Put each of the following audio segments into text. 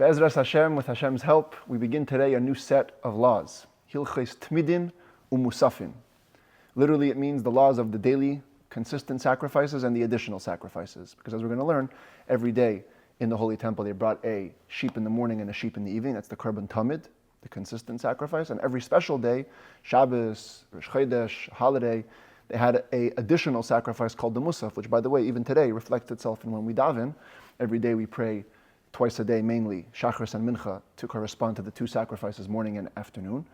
Be'ezras Hashem, with Hashem's help, we begin today a new set of laws. Hilchos Temidin, Umusafin. Literally, it means the laws of the daily, consistent sacrifices and the additional sacrifices. Because as we're going to learn, every day in the Holy Temple, they brought a sheep in the morning and a sheep in the evening. That's the Korban Tamid, the consistent sacrifice. And every special day, Shabbos, Rosh Chodesh, holiday, they had an additional sacrifice called the Musaf, which, by the way, even today reflects itself in when we daven. Every day we pray twice a day, mainly Shachris and Mincha, to correspond to the two sacrifices, morning and afternoon.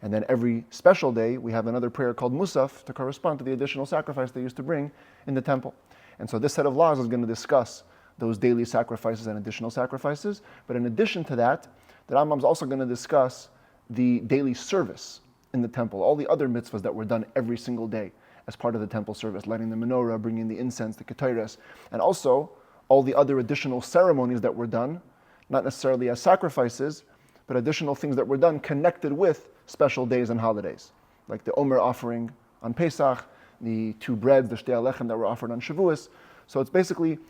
And then every special day, we have another prayer called Musaf to correspond to the additional sacrifice they used to bring in the temple. And so this set of laws is going to discuss those daily sacrifices and additional sacrifices. But in addition to that, the Rambam is also going to discuss the daily service in the temple, all the other mitzvahs that were done every single day as part of the temple service, lighting the menorah, bringing the incense, the ketores, and also all the other additional ceremonies that were done, not necessarily as sacrifices, but additional things that were done connected with special days and holidays, like the Omer offering on Pesach, the two breads, the Shtei Alechem that were offered on Shavuos. So it's basically,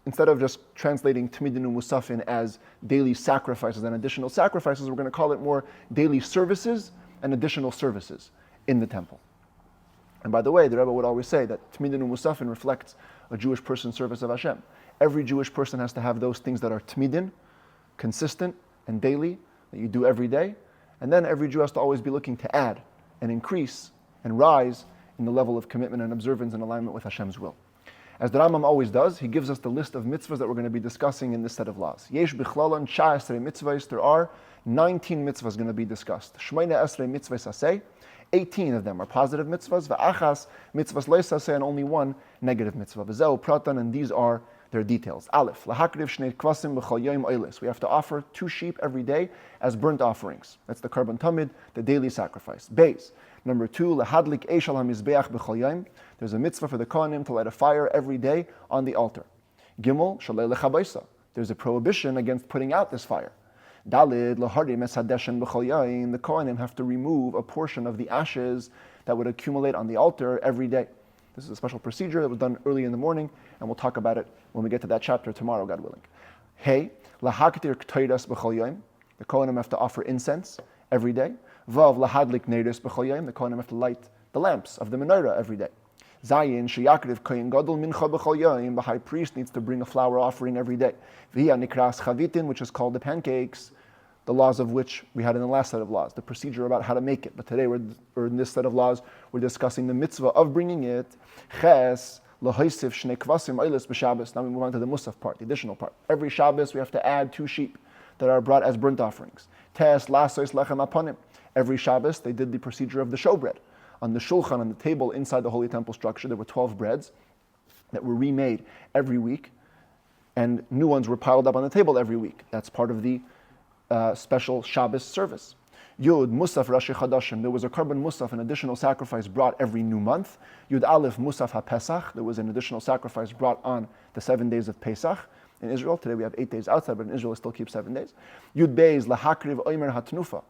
instead of just translating Temidin Umusafin as daily sacrifices and additional sacrifices, we're going to call it more daily services and additional services in the temple. And by the way, the Rabbi would always say that Temidin Umusafin reflects a Jewish person's service of Hashem. Every Jewish person has to have those things that are Temidin, consistent and daily, that you do every day. And then every Jew has to always be looking to add and increase and rise in the level of commitment and observance in alignment with Hashem's will. As the Rambam always does, he gives us the list of mitzvahs that we're going to be discussing in this set of laws. Yesh bichlalan 19 mitzvahs. There are 19 mitzvahs going to be discussed. Shmeina esrei mitzvahs aseh. 18 of them are positive mitzvahs. Va'achas mitzvahs leis aseh, and only one negative mitzvah. V'zeu pratan, and these are their details. Aleph, lahakriv shnei kvasim b'chol yom oilis. We have to offer 2 sheep every day as burnt offerings. That's the Korban Tamid, the daily sacrifice. Beis. Number 2, lahadlik eish al hamizbeach b'chol yom. There's a mitzvah for the kohanim to light a fire every day on the altar. Gimel, shalei lechabaysa. There's a prohibition against putting out this fire. Dalid, laharim es hadeshen b'chol yom. The kohanim have to remove a portion of the ashes that would accumulate on the altar every day. This is a special procedure that was done early in the morning, and we'll talk about it when we get to that chapter tomorrow, God willing. Hey, lahaktir k'toidas b'chol yom. The kohanim have to offer incense every day. Vav lahadlik neiros b'chol yom. The kohanim have to light the lamps of the menorah every day. Zayin sheyakriv kohen gadol mincha b'chol yom. The high priest needs to bring a flour offering every day. V'hiya nikras chavitin, which is called the pancakes, the laws of which we had in the last set of laws, the procedure about how to make it. But today, or in this set of laws, we're discussing the mitzvah of bringing it. Ches lahoisif shnei kvasim oilis b'Shabbos. Now we move on to the Musaf part, the additional part. Every Shabbos, we have to add 2 sheep that are brought as burnt offerings. Tes lasois lechem aponim. Every Shabbos, they did the procedure of the showbread. On the shulchan, on the table inside the Holy Temple structure, there were 12 breads that were remade every week, and new ones were piled up on the table every week. That's part of the special Shabbos service. Yud Musaf Rashi Chadashim. There was a Korban Musaf, an additional sacrifice brought every new month. Yud Aleph Musaf HaPesach. There was an additional sacrifice brought on the 7 days of Pesach in Israel. Today we have 8 days outside, but in Israel it still keeps 7 days. Yud Beis Lahakriv Oimer HaTnufa.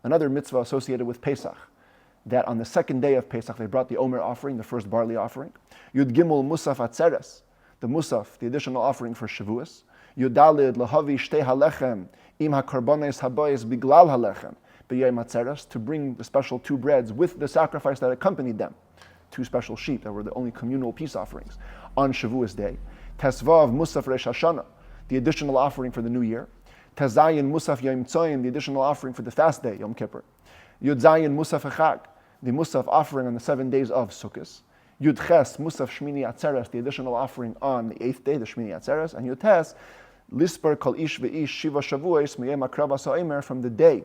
Another mitzvah associated with Pesach, that on the 2nd day of Pesach they brought the Omer offering, the first barley offering. Yud Gimel Musaf Atzeres. The Musaf, the additional offering for Shavuos. Yud Dalid Lahavi Shtei Halechem Im HaKarbones Habayis Biglal Halechem B'yom Atzeres, to bring the special 2 breads with the sacrifice that accompanied them. 2 special sheep that were the only communal peace offerings on Shavuos day. Tesvav Musaf Resh Hashanah, the additional offering for the new year. Tezayin Musaf Yom Tzoyim, the additional offering for the fast day, Yom Kippur. Yud Zayin Musaf Echag, the Musaf offering on the 7 days of Sukkot. Yud Ches Musaf Shmini Atzeres, the additional offering on the 8th day, the Shmini Atzeres. And Yud Tes Lisper Kol Ish Ve'ish Shiva Shavuos Miyem Akrava Sa'omer, from the day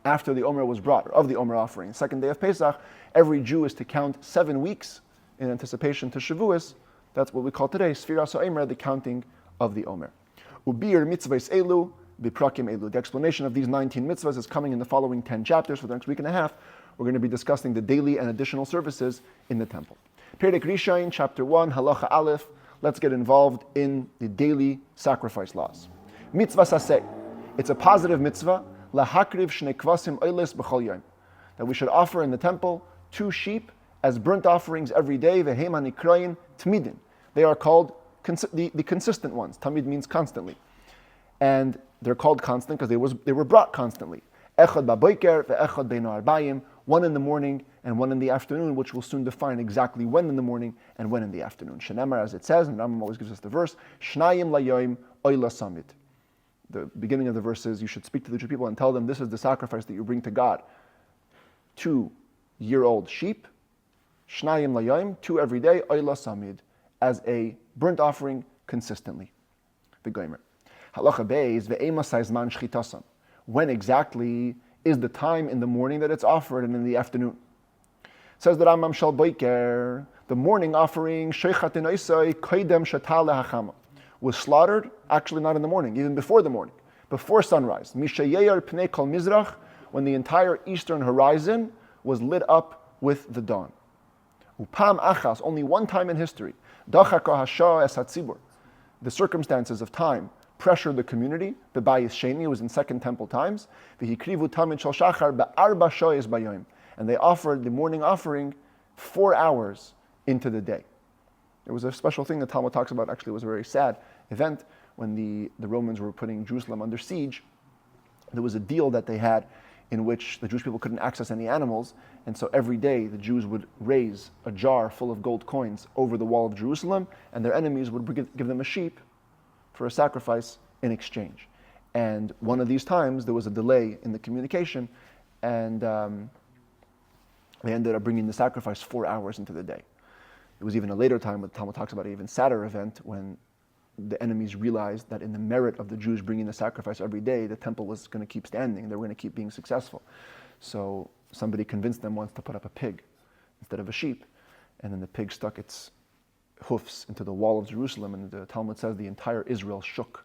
after the Omer was brought, or of the Omer offering, 2nd day of Pesach. Every Jew is to count 7 weeks in anticipation to Shavuos. That's what we call today Sfiras Ha'omer, the counting of the Omer. Ubir mitzvahs elu biprakim elu. The explanation of these 19 mitzvahs is coming in the following 10 chapters. For the next week and a half, we're going to be discussing the daily and additional services in the temple. Perek Rishayin, chapter 1, halacha aleph. Let's get involved in the daily sacrifice laws. Mitzvah saseh. It's a positive mitzvah. Lahakriv shnei kvasim oilis b'chol yom. That we should offer in the temple 2 sheep as burnt offerings every day. Vehem hanikrayin Temidin. They are called the consistent ones. Tamid means constantly. And they're called constant because they were brought constantly. Echad ba'boiker ve'echad beino arbayim, one in the morning and one in the afternoon, which will soon define exactly when in the morning and when in the afternoon. Shenemar, as it says, and Rambam always gives us the verse, Shnayim layoim oila samit. The beginning of the verse is, you should speak to the Jewish people and tell them this is the sacrifice that you bring to God. 2-year-old sheep, Shnayim layoim, 2 every day, oila samid, as a burnt offering consistently. The Gomer. Halacha beis ve'ema saizman shchitasam. When exactly is the time in the morning that it's offered and in the afternoon? Says the Rambam shal boiker, the morning offering sheichat inoisai koidem shatal lehachama was slaughtered, actually not in the morning, even before the morning, before sunrise. Mishayeir pnei kol mizrach, when the entire eastern horizon was lit up with the dawn. Upam achas, only one time in history, dachaka hasha es hatzibur, the circumstances of time pressured the community. The Bayis Sheni was in Second Temple times. V'hikrivu tamid shel shachar be'arba shoyes bayoim, and they offered the morning offering 4 hours into the day. There was a special thing the Talmud talks about. Actually, it was a very sad event when the Romans were putting Jerusalem under siege. There was a deal that they had in which the Jewish people couldn't access any animals, and so every day the Jews would raise a jar full of gold coins over the wall of Jerusalem, and their enemies would give them a sheep for a sacrifice in exchange. And one of these times there was a delay in the communication, and they ended up bringing the sacrifice 4 hours into the day. It was even a later time, but Talmud talks about an even sadder event when the enemies realized that in the merit of the Jews bringing the sacrifice every day, the temple was going to keep standing. They were going to keep being successful. So somebody convinced them once to put up a pig instead of a sheep, and then the pig stuck its hoofs into the wall of Jerusalem, and the Talmud says the entire Israel shook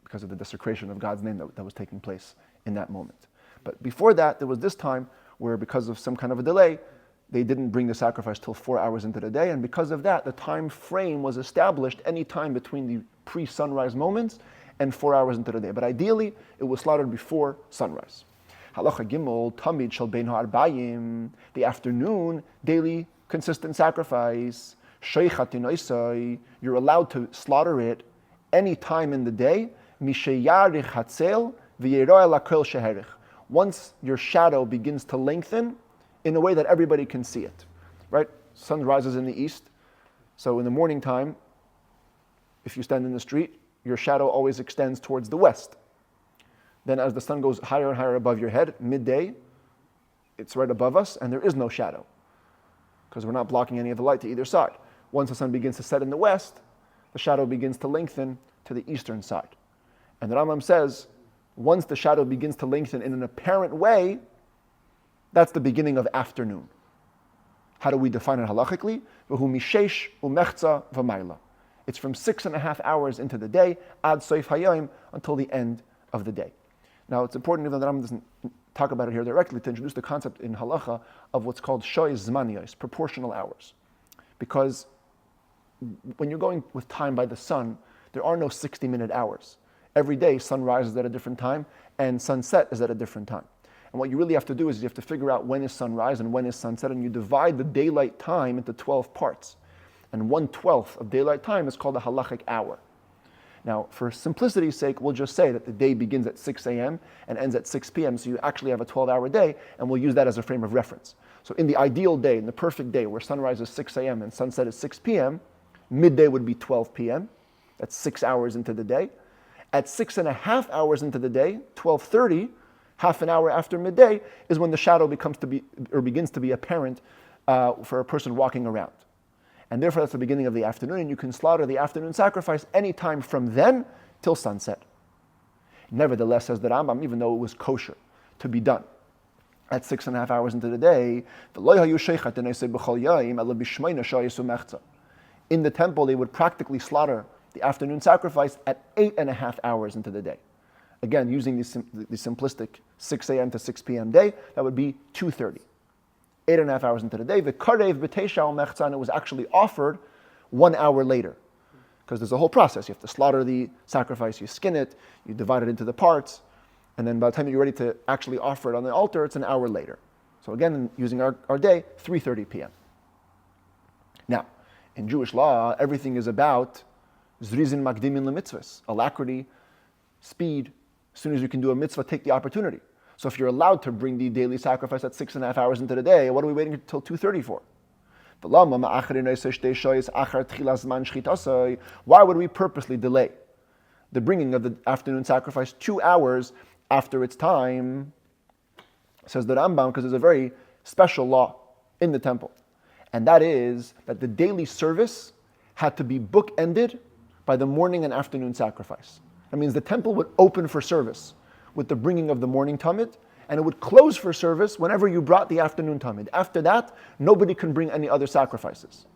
because of the desecration of God's name that was taking place in that moment. But before that, there was this time where, because of some kind of a delay, they didn't bring the sacrifice till 4 hours into the day, and because of that, the time frame was established any time between the pre-sunrise moments and 4 hours into the day. But ideally, it was slaughtered before sunrise. Halacha Gimel, Tamid shel bein ha'arbayim, the afternoon, daily, consistent sacrifice. Sheichat inoisai, you're allowed to slaughter it any time in the day. Misheyarich hatzel v'yeroa lakol sheherich. Once your shadow begins to lengthen in a way that everybody can see it, right? Sun rises in the east, so in the morning time, if you stand in the street, your shadow always extends towards the west. Then as the sun goes higher and higher above your head, midday, it's right above us, and there is no shadow, because we're not blocking any of the light to either side. Once the sun begins to set in the west, the shadow begins to lengthen to the eastern side. And the Rambam says, once the shadow begins to lengthen in an apparent way, that's the beginning of afternoon. How do we define it halachically? It's from 6.5 hours into the day, ad soif hayom, until the end of the day. Now, it's important, even though the Rambam doesn't talk about it here directly, to introduce the concept in halacha of what's called shoyes zmaniyos, proportional hours. Because when you're going with time by the sun, there are no 60-minute hours. Every day, sunrise is at a different time, and sunset is at a different time. And what you really have to do is you have to figure out when is sunrise and when is sunset, and you divide the daylight time into 12 parts. And 1/12 of daylight time is called a halachic hour. Now, for simplicity's sake, we'll just say that the day begins at 6 a.m. and ends at 6 p.m., so you actually have a 12-hour day, and we'll use that as a frame of reference. So in the ideal day, in the perfect day, where sunrise is 6 a.m. and sunset is 6 p.m., midday would be 12 p.m. That's 6 hours into the day. At 6.5 hours into the day, 12:30, half an hour after midday, is when the shadow begins to be apparent for a person walking around. And therefore, that's the beginning of the afternoon, and you can slaughter the afternoon sacrifice anytime from then till sunset. Nevertheless, says the Rambam, even though it was kosher to be done at 6.5 hours into the day, in the temple, they would practically slaughter the afternoon sacrifice at 8.5 hours into the day. Again, using the simplistic 6 a.m. to 6 p.m. day, that would be 2:30. 8.5 hours into the day. The karev b'teisha al-mechza, and it was actually offered 1 hour later. Because there's a whole process. You have to slaughter the sacrifice, you skin it, you divide it into the parts, and then by the time you're ready to actually offer it on the altar, it's an hour later. So again, using our day, 3:30 p.m. Now, in Jewish law, everything is about zrizin makdimin lemitzvahs, alacrity speed. As soon as you can do a mitzvah, take the opportunity. So if you're allowed to bring the daily sacrifice at 6.5 hours into the day, what are we waiting until 2:30 for? Why would we purposely delay the bringing of the afternoon sacrifice 2 hours after its time? Says the Rambam, because there's a very special law in the temple. And that is that the daily service had to be bookended by the morning and afternoon sacrifice. That means the temple would open for service with the bringing of the morning tamid, and it would close for service whenever you brought the afternoon tamid. After that, nobody can bring any other sacrifices.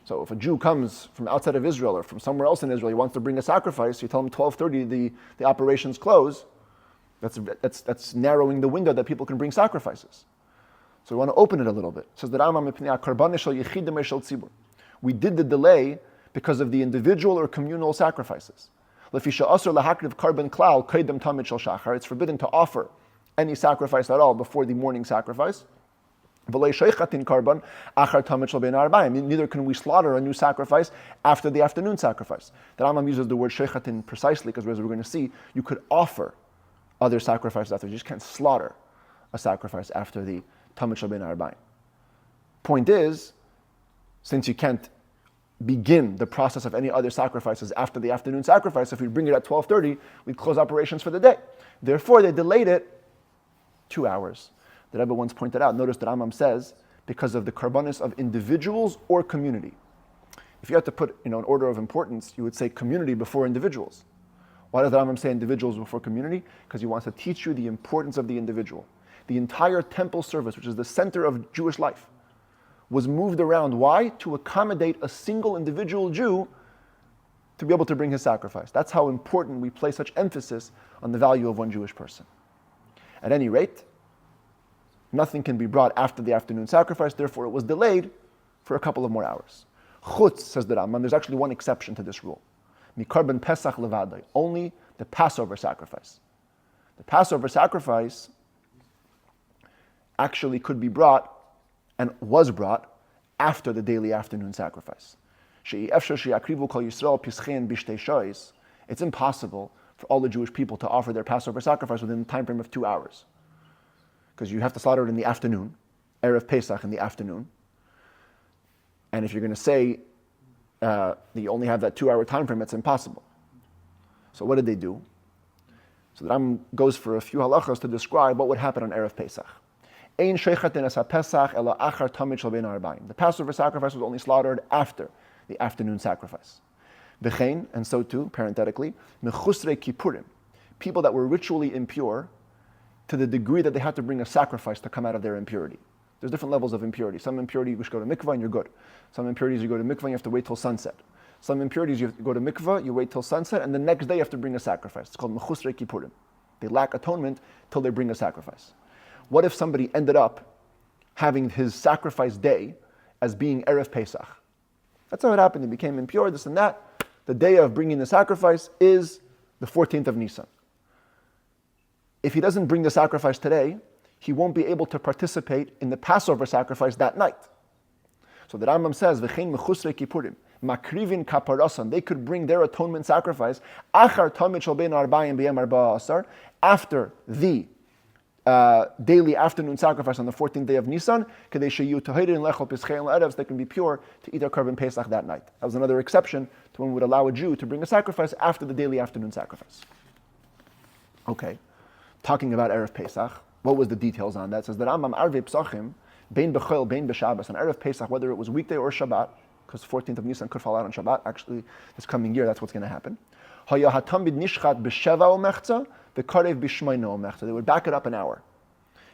So if a Jew comes from outside of Israel or from somewhere else in Israel, he wants to bring a sacrifice, you tell him 12:30 the operations close, that's narrowing the window that people can bring sacrifices. So we want to open it a little bit. It says that we did the delay because of the individual or communal sacrifices. It's forbidden to offer any sacrifice at all before the morning sacrifice. Neither can we slaughter a new sacrifice after the afternoon sacrifice. The Rambam uses the word shechatin precisely because, as we're going to see, you could offer other sacrifices after. You just can't slaughter a sacrifice after the Tamid Shel Ben Arbaim. Point is, since you can't begin the process of any other sacrifices after the afternoon sacrifice, if we bring it at 12:30, we'd close operations for the day. Therefore, they delayed it 2 hours. The Rabbi once pointed out, notice that Rambam says, because of the karbanis of individuals or community. If you had to put an order of importance, you would say community before individuals. Why does the Rambam say individuals before community? Because he wants to teach you the importance of the individual. The entire temple service, which is the center of Jewish life, was moved around. Why? To accommodate a single individual Jew to be able to bring his sacrifice. That's how important we place such emphasis on the value of one Jewish person. At any rate, nothing can be brought after the afternoon sacrifice, therefore it was delayed for a couple of more hours. Chutz, says the Rambam, there's actually one exception to this rule. Mikarban Pesach levadai, only the Passover sacrifice. The Passover sacrifice actually could be brought and was brought after the daily afternoon sacrifice. It's impossible for all the Jewish people to offer their Passover sacrifice within the time frame of 2 hours. Because you have to slaughter it in the afternoon, Erev Pesach in the afternoon. And if you're going to say that you only have that 2 hour time frame, it's impossible. So what did they do? So the Rambam goes for a few halachas to describe what would happen on Erev Pesach. The Passover sacrifice was only slaughtered after the afternoon sacrifice. And so too, parenthetically, people that were ritually impure to the degree that they had to bring a sacrifice to come out of their impurity. There's different levels of impurity. Some impurity you just go to mikvah and you're good. Some impurities you go to mikvah and you have to wait till sunset. Some impurities you have to go to mikvah, you wait till sunset, and the next day you have to bring a sacrifice. It's called mechusrei kippurim. They lack atonement till they bring a sacrifice. What if somebody ended up having his sacrifice day as being Erev Pesach? That's how it happened. He became impure, this and that. The day of bringing the sacrifice is the 14th of Nisan. If he doesn't bring the sacrifice today, he won't be able to participate in the Passover sacrifice that night. So the Rambam says, V'chein mechusrei kippurim, makrivin kaparasan, they could bring their atonement sacrifice, achar tamid shel ben arbayim b'yem arba'a asar, after the daily afternoon sacrifice on the 14th day of Nisan, so they can be pure to eat their korban Pesach that night. That was another exception to when we would allow a Jew to bring a sacrifice after the daily afternoon sacrifice. Okay, talking about Erev Pesach, what was the details on that? It says that Rambam Arvei Psachim, Bein Bechol, Bein B'Shabbos, on Erev Pesach, whether it was weekday or Shabbat, because 14th of Nisan could fall out on Shabbat, actually this coming year that's what's going to happen. They would back it up an hour.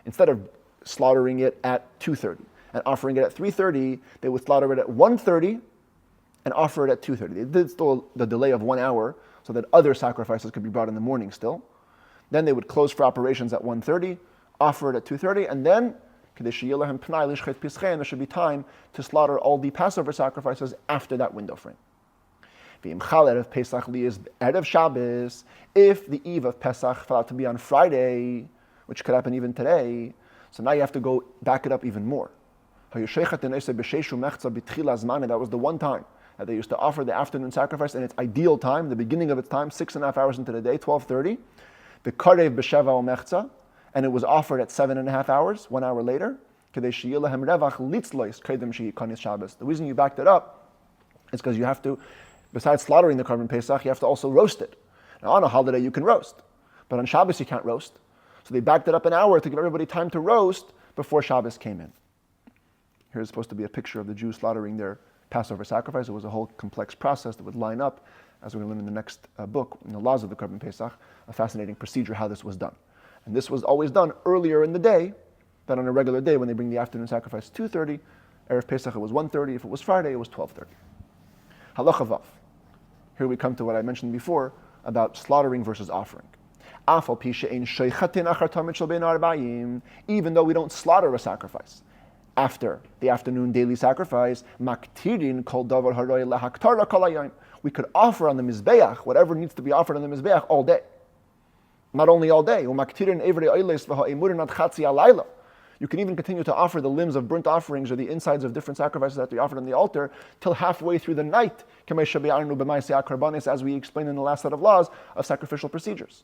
Instead of slaughtering it at 2:30 and offering it at 3:30, they would slaughter it at 1:30 and offer it at 2:30. They did still the delay of 1 hour so that other sacrifices could be brought in the morning still. Then they would close for operations at 1:30, offer it at 2:30, and then there should be time to slaughter all the Passover sacrifices after that window frame. If the eve of Pesach fell out to be on Friday, which could happen even today, so now you have to go back it up even more. That was the one time that they used to offer the afternoon sacrifice in its ideal time, the beginning of its time, 6.5 hours into the day, 12:30. The karev b'sheva umechza, and it was offered at 7.5 hours, 1 hour later. The reason you backed it up is because you have to, besides slaughtering the Korban Pesach, you have to also roast it. Now on a holiday you can roast, but on Shabbos you can't roast. So they backed it up an hour to give everybody time to roast before Shabbos came in. Here's supposed to be a picture of the Jews slaughtering their Passover sacrifice. It was a whole complex process that would line up, as we're going to learn in the next book, in the laws of the Korban Pesach, a fascinating procedure how this was done. And this was always done earlier in the day than on a regular day when they bring the afternoon sacrifice 2:30. Erev Pesach it was 1:30. If it was Friday, it was 12:30. Halacha Vav. Here we come to what I mentioned before about slaughtering versus offering. Even though we don't slaughter a sacrifice after the afternoon daily sacrifice, we could offer on the Mizbeach whatever needs to be offered on the Mizbeach all day. Not only all day. You can even continue to offer the limbs of burnt offerings or the insides of different sacrifices that we offered on the altar till halfway through the night, as we explained in the last set of laws of sacrificial procedures.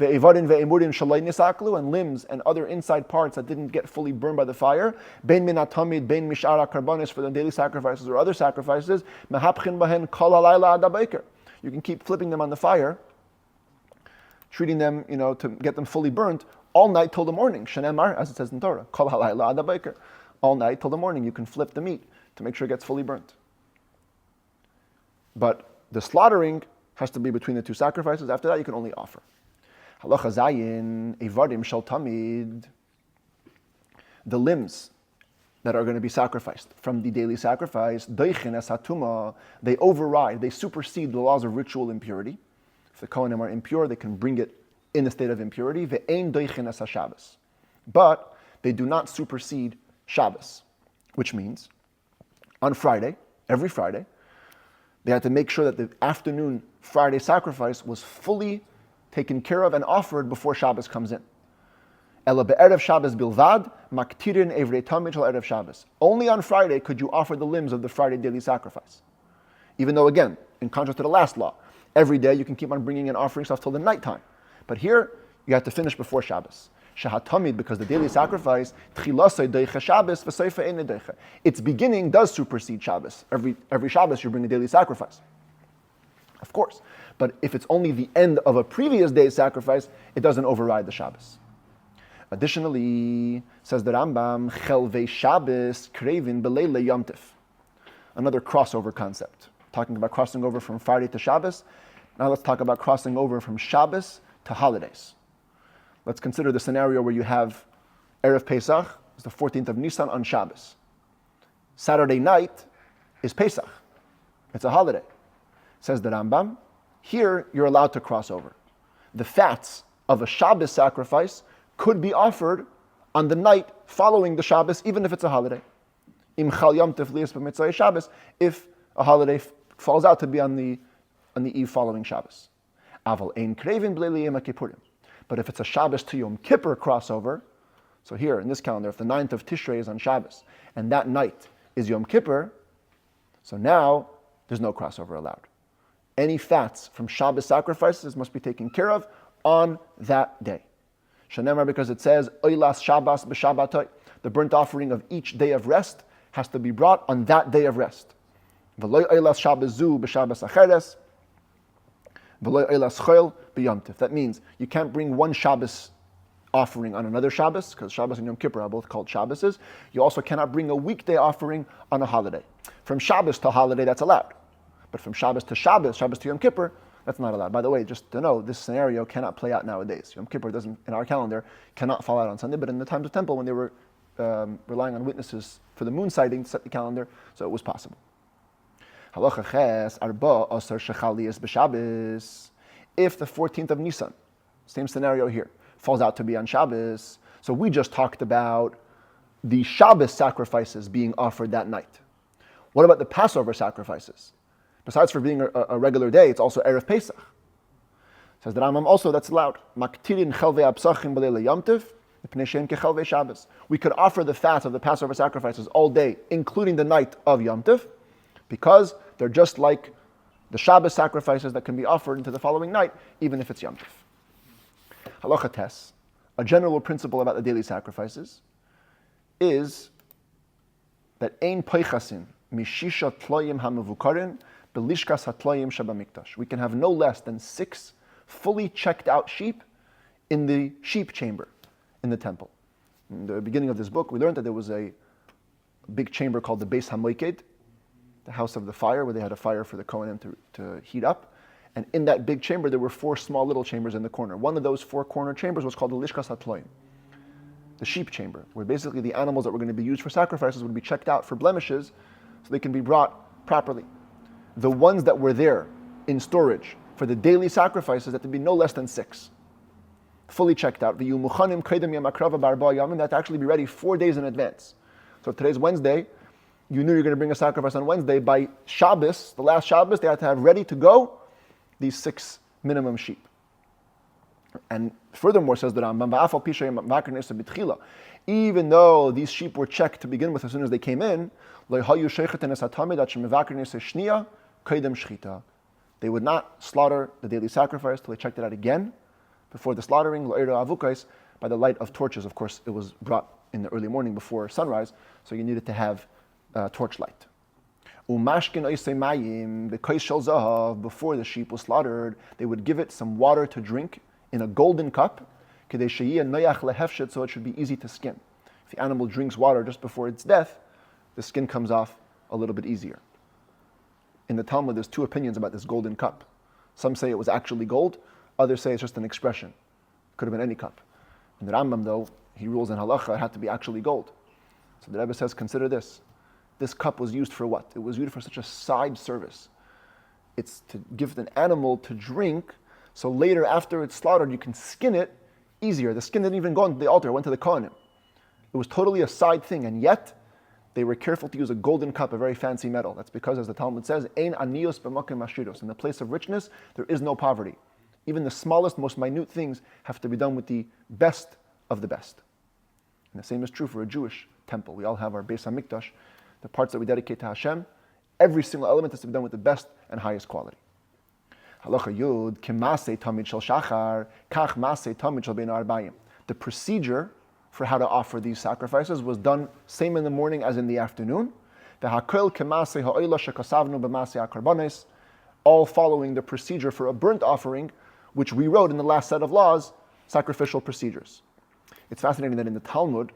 And limbs and other inside parts that didn't get fully burned by the fire, for the daily sacrifices or other sacrifices, you can keep flipping them on the fire, treating them, to get them fully burnt all night till the morning. Shenemar, as it says in Torah, all night till the morning you can flip the meat to make sure it gets fully burnt. But the slaughtering has to be between the two sacrifices. After that, you can only offer. Halacha Zayin, Evadim Shal Tamid. The limbs that are going to be sacrificed from the daily sacrifice, Deichen Es Hatuma, they override, they supersede the laws of ritual impurity. If the Kohanim are impure, they can bring it in a state of impurity. Ve'ein Deichen Es HaShabbos. But they do not supersede Shabbos, which means on Friday, every Friday, they had to make sure that the afternoon Friday sacrifice was fully taken care of and offered before Shabbos comes in. Ela be'erev Shabbos bilvad, maktirin evrei tamid shel erev Shabbos. Only on Friday could you offer the limbs of the Friday daily sacrifice. Even though, again, in contrast to the last law, every day you can keep on bringing and offering stuff till the nighttime. But here, you have to finish before Shabbos. Shahatamid, because the daily sacrifice, its beginning does supersede Shabbos. Every Shabbos you bring a daily sacrifice. Of course. But if it's only the end of a previous day's sacrifice, it doesn't override the Shabbos. Additionally, says the Rambam, Chelvei Shabbos krevin beleile yomtiv. Another crossover concept. Talking about crossing over from Friday to Shabbos. Now let's talk about crossing over from Shabbos to holidays. Let's consider the scenario where you have Erev Pesach, it's the 14th of Nisan on Shabbos. Saturday night is Pesach. It's a holiday. Says the Rambam, here you're allowed to cross over. The fats of a Shabbos sacrifice could be offered on the night following the Shabbos, even if it's a holiday. Im chal yom tov liyas b'mitzvah Shabbos, if a holiday falls out to be on the eve following Shabbos. Aval ein krevin b'lei Yom Kippurim. But if it's a Shabbos to Yom Kippur crossover, so here in this calendar, if the 9th of Tishrei is on Shabbos, and that night is Yom Kippur, so now there's no crossover allowed. Any fats from Shabbos sacrifices must be taken care of on that day. Shenemar, because it says, Oilas Shabbos b'Shabbatoi, the burnt offering of each day of rest has to be brought on that day of rest. V'loi Oilas Shabbos zu b'Shabbos acheres, v'loi Oilas choil b'Yom Tov. That means you can't bring one Shabbos offering on another Shabbos, because Shabbos and Yom Kippur are both called Shabboses. You also cannot bring a weekday offering on a holiday. From Shabbos to holiday, that's allowed. But from Shabbos to Shabbos, Shabbos to Yom Kippur, that's not allowed. By the way, just to know, this scenario cannot play out nowadays. Yom Kippur doesn't, in our calendar, cannot fall out on Sunday, but in the times of Temple, when they were relying on witnesses for the moon sighting to set the calendar, so it was possible. Halacha ches, arba asar shechaliyas b'Shabbos. If the 14th of Nisan, same scenario here, falls out to be on Shabbos, so we just talked about the Shabbos sacrifices being offered that night. What about the Passover sacrifices? Besides for being a regular day, it's also Erev Pesach. Says the Rambam also, that's allowed. Maktirin chelvei apsachim b'leila yomtiv, mipnei shem kechelvei Shabbos. We could offer the fats of the Passover sacrifices all day, including the night of Yom Tov, because They're just like the Shabbos sacrifices that can be offered into the following night, even if it's Yom Tov. Halacha tes, a general principle about the daily sacrifices, is that ein poichasin mishisha tloyim hamavukarin belishkas hatloyim shabamikdash. We can have no less than 6 fully checked out sheep in the sheep chamber in the temple. In the beginning of this book, we learned that there was a big chamber called the Beis HaMoiked, the house of the fire, where they had a fire for the Kohanim to heat up. And in that big chamber, there were 4 small little chambers in the corner. One of those 4 corner chambers was called the Lishkas HaTloim, the sheep chamber, where basically the animals that were going to be used for sacrifices would be checked out for blemishes so they can be brought properly. The ones that were there in storage for the daily sacrifices had to be no less than 6. Fully checked out. The Umuchanim Kedem Yom Akrava Barba Yamim, that had to actually be ready 4 days in advance. So today's Wednesday, you knew you were going to bring a sacrifice on Wednesday. By Shabbos, the last Shabbos, they had to have ready to go these 6 minimum sheep. And furthermore, says the Rambam, even though these sheep were checked to begin with as soon as they came in, they would not slaughter the daily sacrifice till they checked it out again before the slaughtering, by the light of torches. Of course, it was brought in the early morning before sunrise, so you needed to have torchlight. Before the sheep was slaughtered, they would give it some water to drink in a golden cup, so it should be easy to skin. If the animal drinks water just before its death, the skin comes off a little bit easier. In the Talmud, there's 2 opinions about this golden cup. Some say it was actually gold, others say it's just an expression. It could have been any cup. In the Rambam, though, he rules in halacha, it had to be actually gold. So the Rebbe says, consider this. This cup was used for what? It was used for such a side service. It's to give an animal to drink, so later after it's slaughtered, you can skin it easier. The skin didn't even go on the altar, it went to the Kohanim. It was totally a side thing, and yet they were careful to use a golden cup, a very fancy metal. That's because, as the Talmud says, ein anios b'makim mashiros. In the place of richness, there is no poverty. Even the smallest, most minute things have to be done with the best of the best. And the same is true for a Jewish temple. We all have our Beis HaMikdash, the parts that we dedicate to Hashem. Every single element has to be done with the best and highest quality. Halacha Yud, Kimasei Tamid Shel Shachar, Kach Masei Tamid Shel Bein Arbayim. The procedure for how to offer these sacrifices was done same in the morning as in the afternoon. V'hakol Kimasei Ha'oila Shekasavnu B'Masei HaKarbanes, all following the procedure for a burnt offering, which we wrote in the last set of laws, sacrificial procedures. It's fascinating that in the Talmud,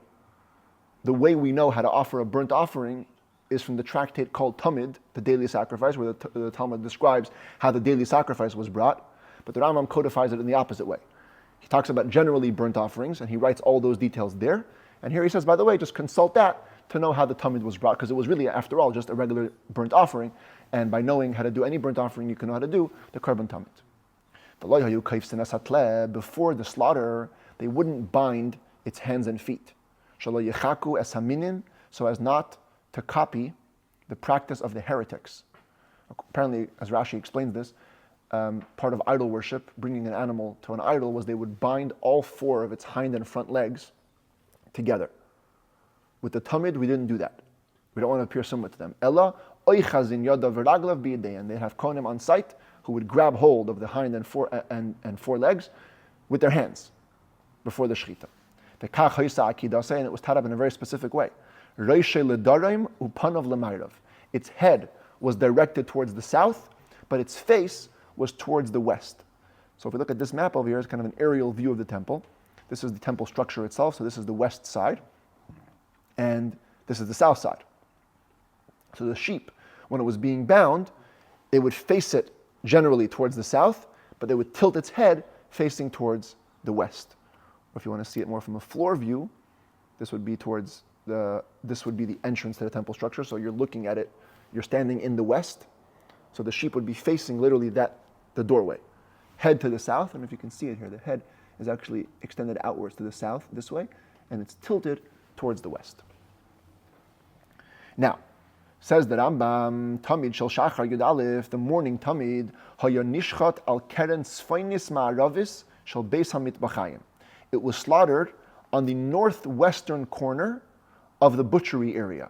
the way we know how to offer a burnt offering is from the tractate called Tamid, the daily sacrifice, where the Talmud describes how the daily sacrifice was brought. But the Rambam codifies it in the opposite way. He talks about generally burnt offerings, and he writes all those details there. And here he says, by the way, just consult that to know how the Tamid was brought, because it was really, after all, just a regular burnt offering. And by knowing how to do any burnt offering, you can know how to do the Karban Tamid. Before the slaughter, they wouldn't bind its hands and feet, so as not to copy the practice of the heretics. Apparently, as Rashi explains this, part of idol worship, bringing an animal to an idol, was they would bind all 4 of its hind and front legs together. With the Tamid, we didn't do that. We don't want to appear similar to them. Ella oichazin yadav v'raglav b'yadei, and they'd have kohanim on site who would grab hold of the hind and four legs with their hands before the shechita. The kach hoisa akidase, and it was tied up in a very specific way. Reishe ledarim upanav lemayrav. Its head was directed towards the south, but its face was towards the west. So if we look at this map over here, it's kind of an aerial view of the temple. This is the temple structure itself, so this is the west side, and this is the south side. So the sheep, when it was being bound, they would face it generally towards the south, but they would tilt its head facing towards the west. Or if you want to see it more from a floor view, this would be the entrance to the temple structure. So you're looking at it, you're standing in the west. So the sheep would be facing literally the doorway, head to the south. And if you can see it here, the head is actually extended outwards to the south this way, and it's tilted towards the west. Now, says the Rambam, Tamid shel Shachar Yud Aleph, the morning Tamid, haya nishchat al keren sfainis ma'aravis shel Beis HaMitbachayim. It was slaughtered on the northwestern corner of the butchery area.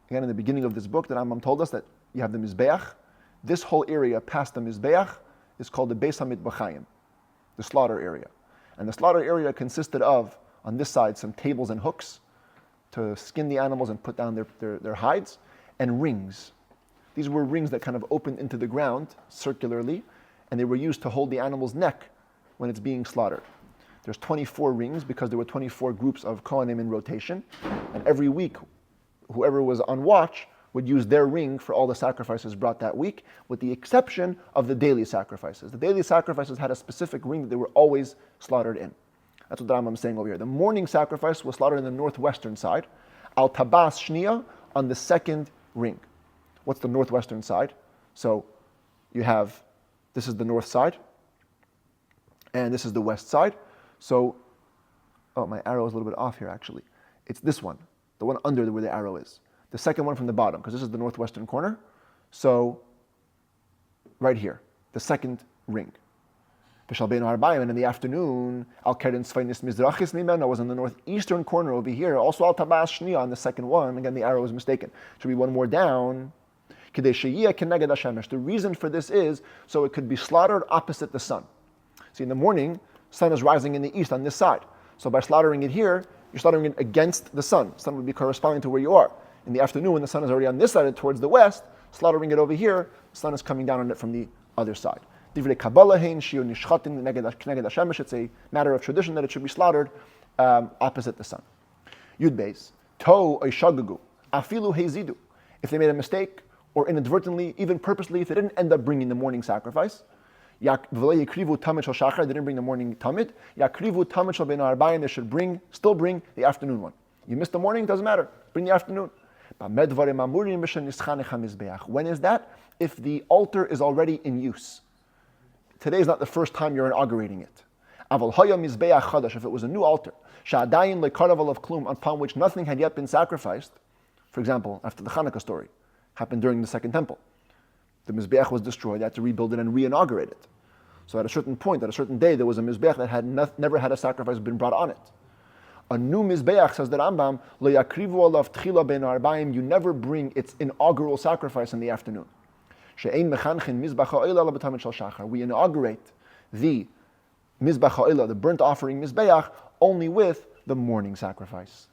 Again, in the beginning of this book, the Rambam told us that you have the Mizbeach. This whole area past the Mizbeach is called the Beis HaMitbachayim, the slaughter area. And the slaughter area consisted of, on this side, some tables and hooks to skin the animals and put down their hides, and rings. These were rings that kind of opened into the ground circularly, and they were used to hold the animal's neck when it's being slaughtered. There's 24 rings because there were 24 groups of Kohanim in rotation, and every week, whoever was on watch would use their ring for all the sacrifices brought that week, with the exception of the daily sacrifices. The daily sacrifices had a specific ring that they were always slaughtered in. That's what the Rambam is saying over here. The morning sacrifice was slaughtered in the northwestern side, al tabas shnia, on the second ring. What's the northwestern side? So you have, this is the north side, and this is the west side. So, my arrow is a little bit off here actually. It's this one, the one under where the arrow is. The second one from the bottom, because this is the northwestern corner. So, right here, the second ring. And in the afternoon, Al Keren Sfainis Mizrachis Mimena was in the northeastern corner over here. Also Al Tabas Shnia on the second one. Again, the arrow was mistaken. Should be one more down. The reason for this is so it could be slaughtered opposite the sun. See, in the morning, sun is rising in the east on this side. So by slaughtering it here, you're slaughtering it against the sun. The sun would be corresponding to where you are. In the afternoon, when the sun is already on this side towards the west, slaughtering it over here, the sun is coming down on it from the other side. It's a matter of tradition that it should be slaughtered opposite the sun. Yud Beis, to oishagagu, afilu heizidu. If they made a mistake, or inadvertently, even purposely, if they didn't end up bringing the morning sacrifice, they didn't bring the morning tamid, they should still bring the afternoon one. You missed the morning, doesn't matter, bring the afternoon. When is that? If the altar is already in use. Today is not the first time you're inaugurating it. If it was a new altar, upon which nothing had yet been sacrificed, for example, after the Hanukkah story, happened during the Second Temple. The Mizbeach was destroyed, they had to rebuild it and re-inaugurate it. So at a certain point, at a certain day, there was a Mizbeach that had never had a sacrifice been brought on it. A new Mizbeach, says the Rambam, lo yakrivu alav tchila ben arbaim, you never bring its inaugural sacrifice in the afternoon. She'ein mechanchin mizbach ha'olah b'tamid shel shachar. We inaugurate the mizbach ha'olah, the burnt offering Mizbeach, only with the morning sacrifice.